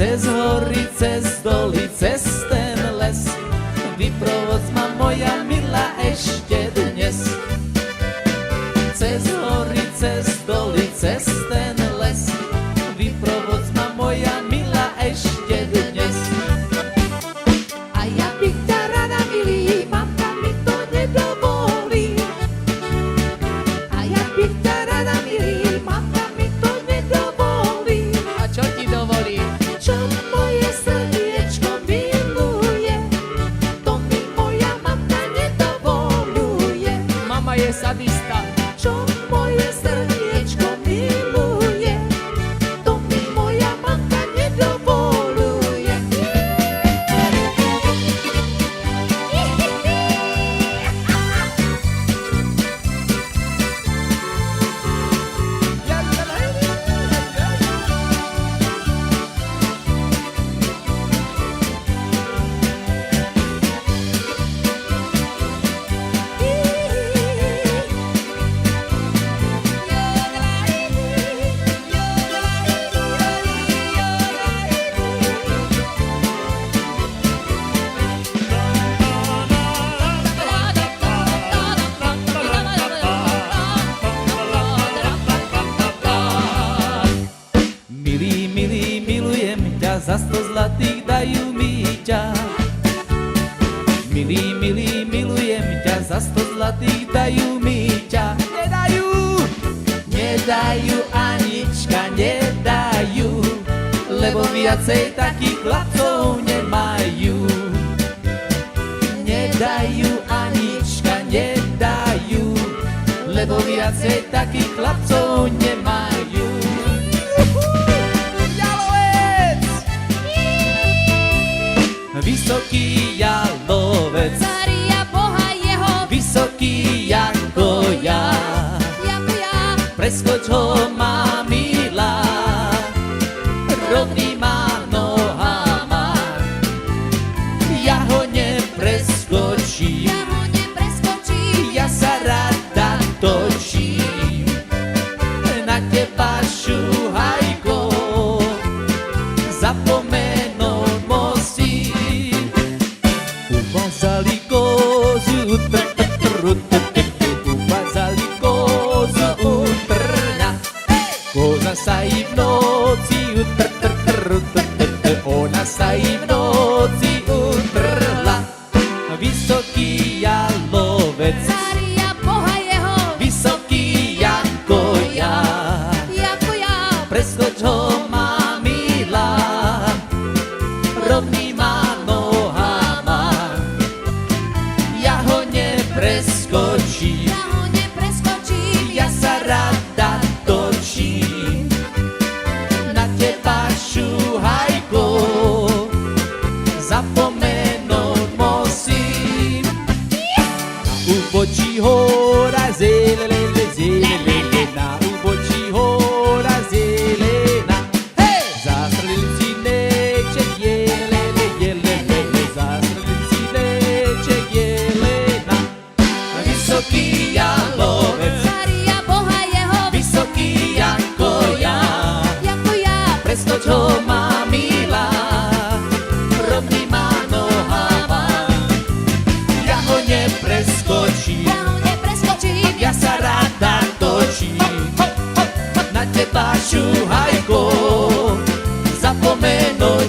Cez hory, cez doly, cez ten les, vyprovodz ma moja milá ešte dnes. Cez hory, cez doly, cez ten les, vyprovodz ma moja milá ešte dnes. A ja bych ťa rada milý, mamka mi to nedovolí. A ja bych ťa rada milý, mamka mi to nedovolí. A čo ti dovolí? Čo moje srdiečko miluje, to mi moja mamka nedovoluje. Mama je sadista. Čo moje srdiečko miluje, to mi moja mamka nedovoluje. Milý, milý, milujem ťa, za 100 zlatých dajú mi ťa. Milý, milý, milujem ťa, za 100 zlatých dajú mi ťa. Nedajú, nedajú, Anička, nedajú, lebo viacej takých chlapcov nemajú. Nedajú, Anička, nedajú, lebo viacej takých chlapcov nemajú. Vysoký jalovec, Mária Boha jeho, vysoký jako ja. Preskoč ho, má milá, rovnýma nohama. Ja ho nepreskočím, ja ho nepreskočím, ja sa rada točím. Na teba šuhajko, zapomenúť musím. Uvázali kozu, uvázali kozu utrňa. Koza sa i v noci ona sa i v noci utrla. Vysoký jalovec, Mária Boha jeho, vysoký jako ja. Preskoč ho, má milá, rovnýma nohama. Ja ho nepreskočím, ja ho nepreskočím, ja sa rada točím. Na teba šuhajko, zapomenúť musím. Na úbočí hora zelele, zelele, na úbočí hora zelena. Zastrelci neček jelele, jelele, zastrelci neček jelena. Vysoký jalovec, Mária Boha jeho, vysoký jako ja. Preskoč ho, má milá, rovnýma nohama. Ja ho nepreskočím, ja ho nepreskočím, ja sa rada točím. Na teba šuhajko, zapomenúť